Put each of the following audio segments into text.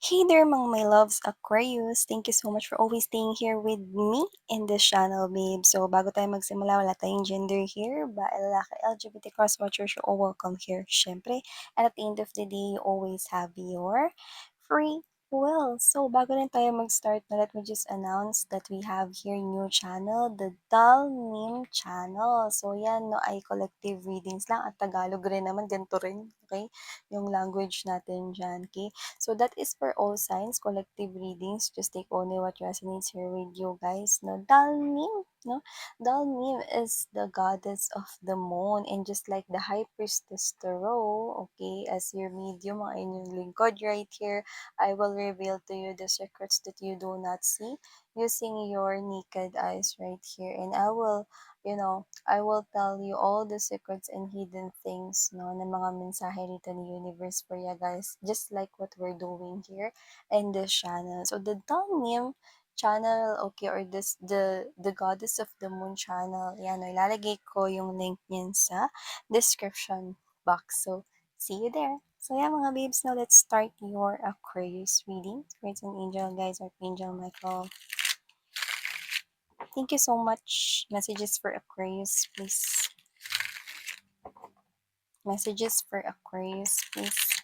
Hey there, mga my loves Aquarius. Thank you so much for always staying here with me in this channel, babe. So, bago tayo magsimula, wala tayong gender here. Ba, lalaki, LGBT cross watchers, you're all welcome here, syempre. And at the end of the day, you always have your free will. So, bago rin tayo mag-start na, let me just announce that we have here new channel, the Dal Meme channel. So, yan, no, ay collective readings lang. At Tagalog rin naman, ganito rin, okay? Yung language natin dyan, okay? So that is for all signs, collective readings. Just take only what resonates here with you guys. No, Dalnim, no? Dalnim is the goddess of the moon, and just like the high priestess Tarot, okay, as your medium, ang inyong lingkod right here, I will reveal to you the secrets that you do not see using your naked eyes right here, and I will tell you all the secrets and hidden things, no, na mga mensahe dito ni universe for you guys, just like what we're doing here in this channel. So the Dawn channel, okay, or the Goddess of the Moon channel, yan, no, ilalagay ko yung link niyan sa description box. So see you there. So yeah, mga babes, now let's start your Aquarius reading. Spirits and Angel, guys, Archangel Michael. Thank you so much. Messages for Aquarius, please. Messages for Aquarius, please.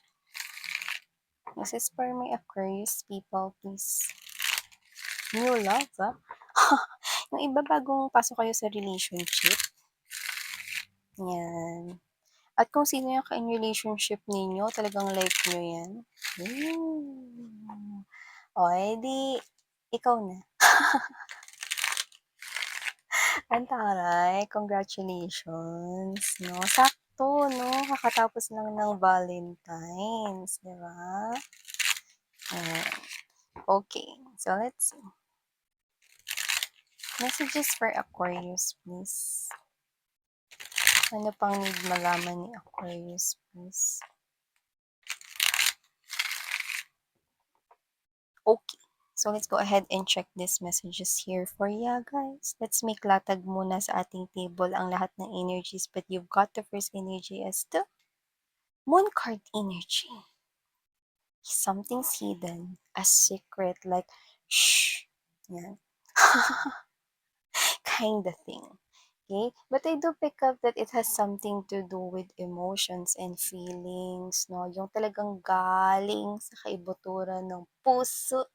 This is for my Aquarius people, please. New love, ah. Yung iba bagong pasok kayo sa relationship. Yan. At kung sino yung ka-in relationship ninyo, talagang like nyo yan. O, edi, ikaw na. Ang taray, congratulations, no? Sakto, no? Kakatapos lang ng Valentine's, di ba? Okay, so let's see. Messages for Aquarius, please. Ano pang need malaman ni Aquarius, please? Okay. So, let's go ahead and check these messages here for you guys. Let's make latag muna sa ating table ang lahat ng energies, but you've got the first energy as the Moon card energy. Something's hidden, a secret, like, shh, yan. Kind of thing. Okay? But I do pick up that it has something to do with emotions and feelings, no? Yung talagang galing sa kaibuturan ng puso,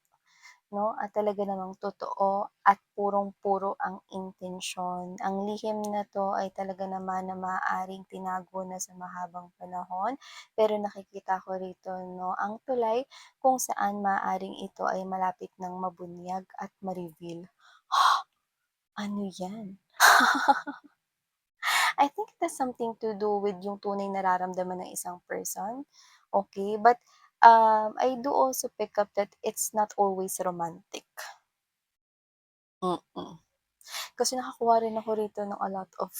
no? At talaga namang totoo at purong-puro ang intensyon. Ang lihim na to ay talaga naman na maaaring tinago na sa mahabang panahon. Pero nakikita ko rito, no, ang tulay kung saan maaaring ito ay malapit ng mabunyag at ma-reveal. Ano yan? I think it has something to do with yung tunay nararamdaman ng isang person. Okay? But I do also pick up that it's not always romantic. Mm. Kasi nakakuha rin ako rito ng a lot of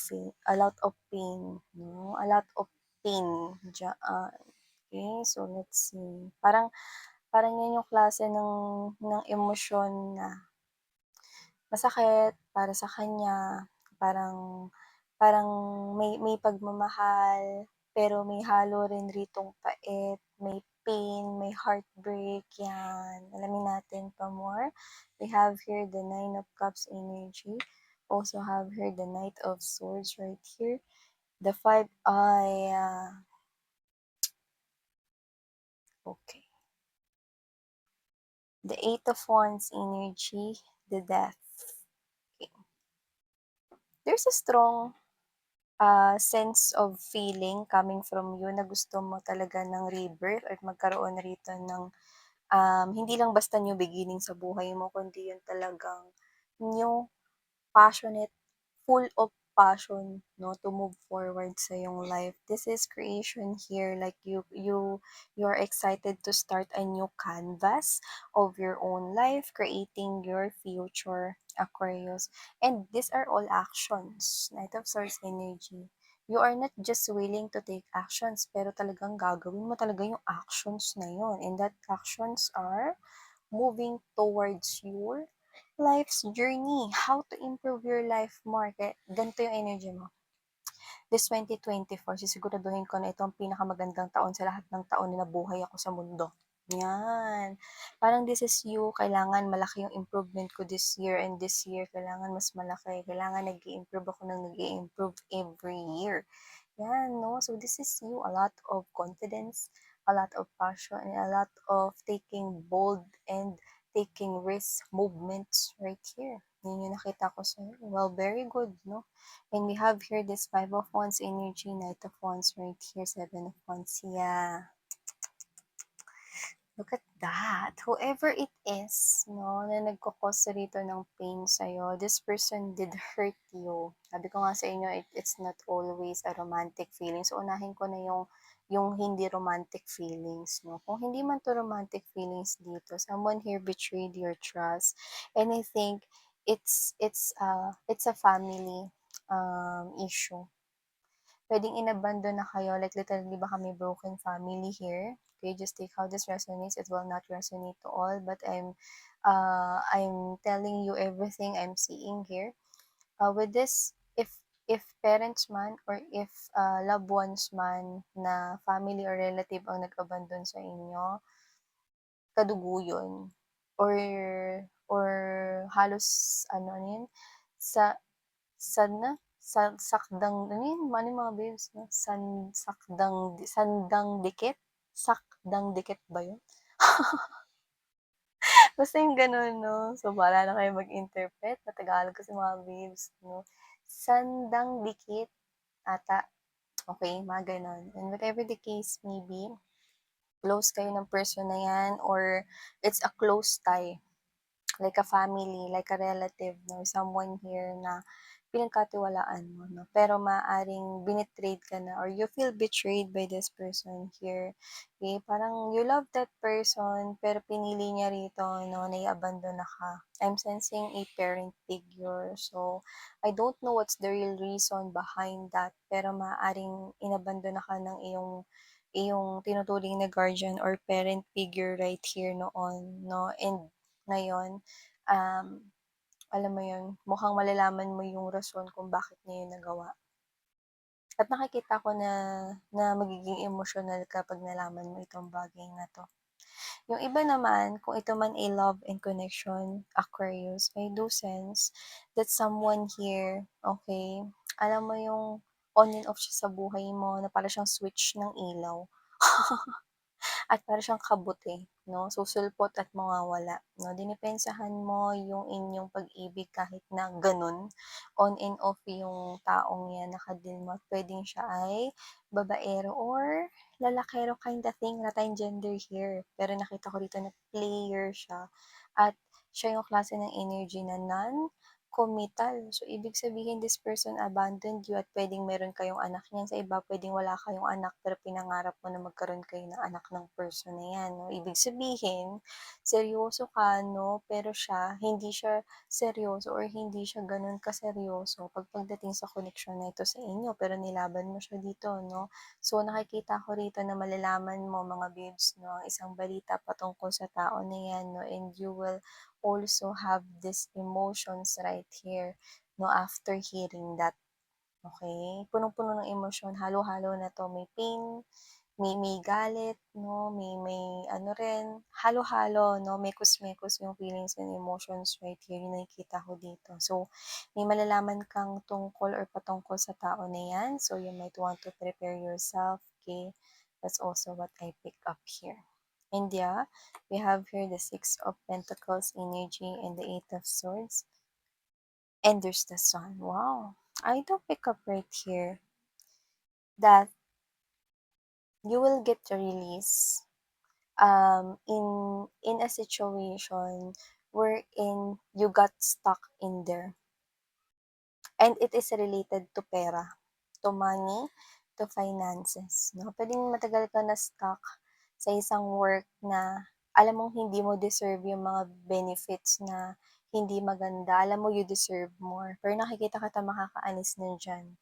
pain, no? A lot of pain diyaan. Okay? So, let's see. Parang yan yung klase ng emosyon na masakit para sa kanya, parang parang may pagmamahal, pero may halo rin ritong pait, may pain, may heartbreak, yan. Alamin natin pa more. We have here the Nine of Cups energy. Also have here the Knight of Swords right here. The Five, okay. The Eight of Wands energy, the Death. Okay. There's a strong sense of feeling coming from you na gusto mo talaga ng rebirth at magkaroon rito ng hindi lang basta new beginning sa buhay mo, kundi yung talagang new, passionate, full of passion, no, to move forward sa yung life. This is creation here, like you're excited to start a new canvas of your own life, creating your future, Aquarius. And these are all actions, Knight of Swords energy. You are not just willing to take actions, pero talagang gagawin mo talaga yung actions na yun. And that actions are moving towards your life's journey, how to improve your life more. Kaya ganito yung energy mo. This 2024, sisiguraduhin ko na ito ang pinakamagandang taon sa lahat ng taon na nabuhay ako sa mundo. Yan. Parang this is you, kailangan malaki yung improvement ko this year and this year kailangan mas malaki. Kailangan nag-i-improve ako ng nag-i-improve every year. Yan, no? So this is you, a lot of confidence, a lot of passion, and a lot of taking bold and taking risk movements right here. Yun yung nakita ko sa'yo. Well, very good, no? And we have here this Five of Wands energy, Knight of Wands right here, Seven of Wands. Yeah. Look at that. Whoever it is, no, na nagko-cause rito ng pain sa'yo, this person did hurt you. Sabi ko nga sa inyo, it's not always a romantic feeling. So, unahin ko na yung hindi romantic feelings, no? Kung hindi man to romantic feelings dito, someone here betrayed your trust. And I think it's a family issue. Puwedeng inabandon na kayo, like literally baka may broken family here. Okay, just take how this resonates. It will not resonate to all, but I'm telling you everything I'm seeing here. With this, if parents man or if loved ones man na family or relative ang nag-abandon sa inyo, kadugo yun. Or or halos ano yun, sa sana sakdang ano yun, ano yung mga babes 'no, sandang dikit? Sakdang dikit ba yun? Basta yung gano'n 'no, so bahala na kayong mag-interpret, na-Tagalog kasi mga babes 'no. Sandang dikit ata, okey mga gano'n. And whatever the case may be, close kayo ng person na 'yan or it's a close tie. Like a family, like a relative, no? Someone here na pinagkatiwalaan mo, no? Pero maaaring binitrade ka na or you feel betrayed by this person here. Okay? Parang you love that person, pero pinili niya rito, no? Nai-abandon na ka. I'm sensing a parent figure. So, I don't know what's the real reason behind that, pero maaaring inabandon na ka ng iyong tinuturing na guardian or parent figure right here noon, no? And ngayon, um, alam mo yun, mukhang malalaman mo yung rason kung bakit niya yun nagawa. At nakikita ko na magiging emotional ka 'pag nalaman mo itong bagay na 'to. Yung iba naman, kung ito man ay love and connection, Aquarius, I do sense that someone here, okay, alam mo yung on and off siya sa buhay mo na para siyang switch ng ilaw. At para siyang kabuti 'no, susulpot at mawawala 'no. Dinepensahan mo yung inyong pag-ibig kahit na gano'n, on and off yung taong 'yan na mo at puwedeng siya ay babaero or lalakero kinda thing, wala tayong gender here. Pero nakita ko rito na player siya at siya yung klase ng energy na non-committal. So, ibig sabihin this person abandoned you at puwedeng meron kayong anak niyan, sa iba puwedeng wala kayong anak pero pinangarap mo na magkaroon kayo ng anak ng person na 'yan 'no. Ibig sabihin, seryoso ka 'no, pero siya hindi siya seryoso or hindi siya gano'n kaseryoso pagdating sa koneksyon na ito sa inyo, pero nilaban mo siya dito 'no. So, nakikita ko rito na malalaman mo mga babes 'no, ang isang balita patungkol sa tao na 'yan 'no, and you will also have these emotions right here 'no, after hearing that. Okay, punong-puno ng emosyon, halo-halo na 'to, may pain, may galit 'no, may ano rin, halo-halo 'no, mekos-mekos yung feelings and emotions right here, yung nakikita ko dito. So, may malalaman kang tungkol or patungkol sa tao na 'yan, so you might want to prepare yourself, okay? That's also what I pick up here. And yeah, we have here the Six of Pentacles energy and the Eight of Swords, and there's the Sun. Wow! I do pick up right here that you will get a release in a situation wherein you got stuck in there. And it is related to pera, to money, to finances, 'no? Puwedeng matagal ka na stuck sa isang work na alam mong hindi mo deserve yung mga benefits na hindi maganda. Alam mo you deserve more, pero nakikita kita makakaalis na diyan.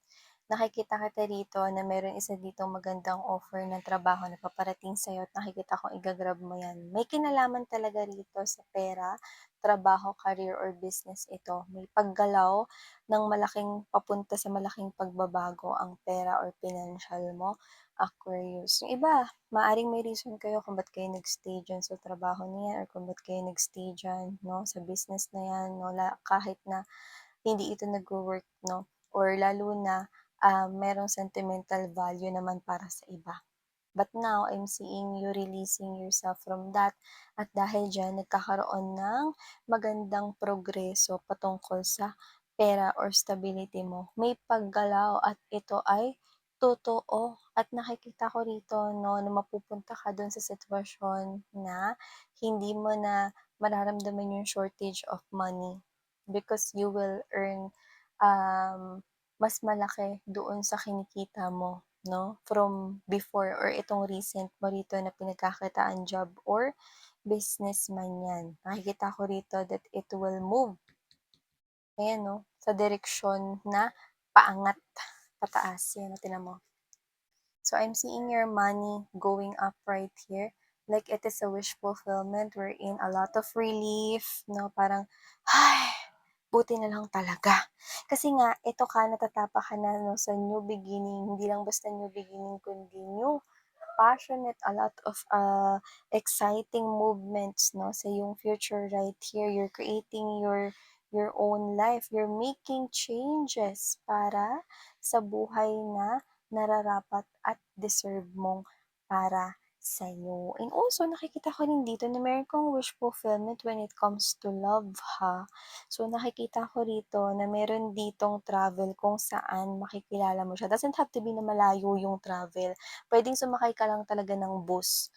Nakikita kita rito na meron isa ditong magandang offer ng trabaho na paparating sa'yo at nakikita kong igagrab mo 'yan. May kinalaman talaga rito sa pera, trabaho, career, or business ito. May paggalaw ng malaking papunta sa malaking pagbabago ang pera or financial mo. Aquarius. Yung iba, maaring may reason kayo kung ba't kayo nag-stay diyan sa trabaho na 'yan or kung ba't kayo nag-stay diyan 'no, sa business na 'yan 'no, kahit na hindi ito nagwo-work 'no, or lalo na, merong sentimental value naman para sa iba. But now, I'm seeing you releasing yourself from that at dahil diyan nagkakaroon ng magandang progreso patungkol sa pera or stability mo. May paggalaw at ito ay totoo at nakikita ko rito 'no, na mapupunta ka dun sa sitwasyon na hindi mo na mararamdaman yung shortage of money because you will earn, mas malaki doon sa kinikita mo 'no, from before or itong recent mo rito na pinagkakakitaan job or business man 'yan. Nakikita ko rito that it will move, ayan 'no, sa direksyon na paangat, pataas, 'yan o tignan mo. So I'm seeing your money going up right here. Like it is a wish fulfillment wherein a lot of relief, no? Parang, ay, buti na lang talaga. Kasi nga, ito ka, natatapa ka na no, sa new beginning. Hindi lang basta new beginning, kundi new passionate, a lot of exciting movements no sa yung future right here. You're creating your own life. You're making changes para sa buhay na nararapat at deserve mong para sa'yo. And also, nakikita ko rin dito na meron kang wish fulfillment when it comes to love, ha? So, nakikita ko rito na meron ditong travel kung saan makikilala mo siya. Doesn't have to be na malayo yung travel. Puwedeng sumakay ka lang talaga ng bus.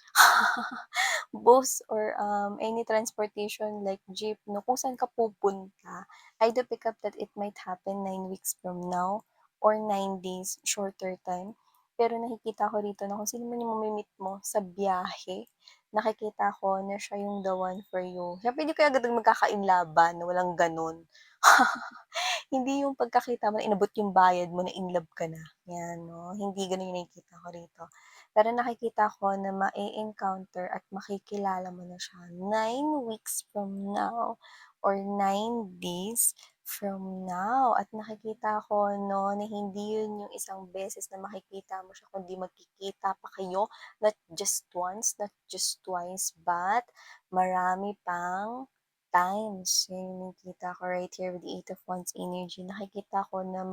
Bus or, any transportation like jeep 'no, kung saan ka pupunta. I do pick up that it might happen 9 weeks from now or 9 days, shorter time. Pero nakikita ko rito na kung sino man yung mami-meet mo sa biyahe, nakikita ko na siya yung the one for you. Siyempre hindi kayo agad magkakainlaban, walang gano'n. Hindi yung pagkakita mo na inabot yung bayad mo na in love ka na, 'yan 'no, hindi gano'n yung nakikita ko rito. Pero nakikita ko na ma-e-encounter at makikilala mo na siya 9 weeks from now or 9 days from now at nakikita ko 'no, na hindi yun yung isang beses na makikita mo siya kundi magkikita pa kayo, not just once, not just twice, but marami pang times. Yan yung nakikita ko right here with the Eight of Wands energy. Nakikita ko na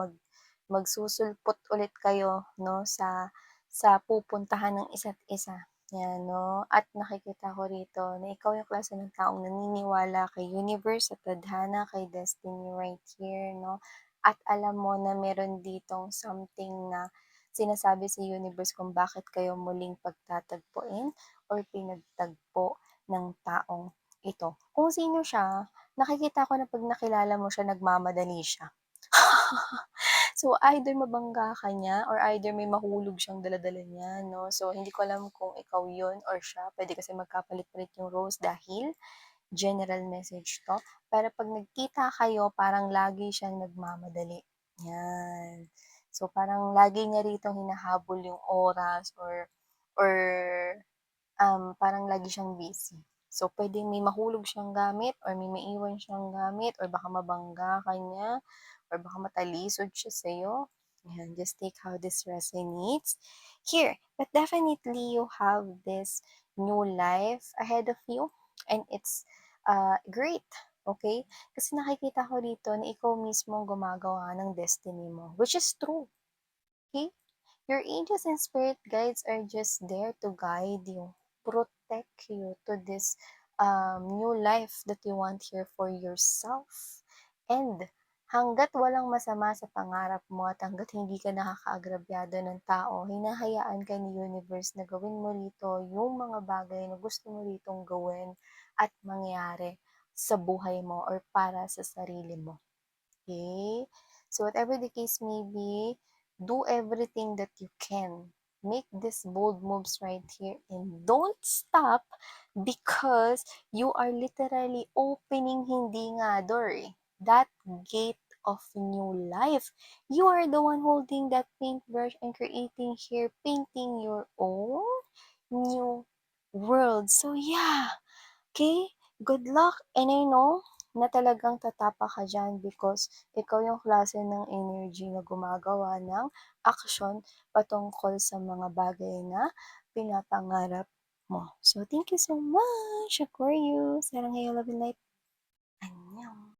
magsusulpot ulit kayo 'no, sa pupuntahan ng isa't isa, 'yan 'no. At nakikita ko rito na ikaw yung klase ng taong naniniwala kay universe, sa tadhana, kay destiny right here 'no. At alam mo na meron ditong something na sinasabi sa universe kung bakit kayo muling pagtatagpuin or pinagtagpo ng taong ito. Kung sino siya, nakikita ko na 'pag nakilala mo siya nagmamadali siya. So, either mabangga ka niya or either may mahulog siyang dala-dala niya 'no. So, hindi ko alam kung ikaw yun or siya. Puwede kasi magkapalit-palit yung roles dahil general message 'to. Pero 'pag nagkita kayo parang lagi siyang nagmamadali, 'yan. So, parang lagi niya ritong hinahabol yung oras or parang lagi siyang busy. So, puwedeng may mahulog siyang gamit or may maiwan siyang gamit or baka mabangga ka niya or baka matalisod siya sa'yo. Ayan, just take how this resonates here. But definitely, you have this new life ahead of you and it's great. Okay? Kasi nakikita ko dito na ikaw mismo ang gumagawa ng destiny mo, which is true. Okay? Your angels and spirit guides are just there to guide you, protect you to this new life that you want here for yourself. And hanggat walang masama sa pangarap mo at hanggat hindi ka nakakaagrabyado ng tao, hinahayaan ka ni universe na gawin mo rito yung mga bagay na gusto mo ritong gawin at mangyari sa buhay mo or para sa sarili mo. Okay? So whatever the case may be, do everything that you can. Make these bold moves right here and don't stop because you are literally opening hindi nga door that gate of new life. You are the one holding that paintbrush and creating here, painting your own new world. So yeah, okay, good luck and I know na talagang tatapa ka diyan because ikaw yung klase ng energy na gumagawa ng aksyon patungkol sa mga bagay na pinapangarap mo. So, thank you so much, Aquarius. Sarang ngayong love and light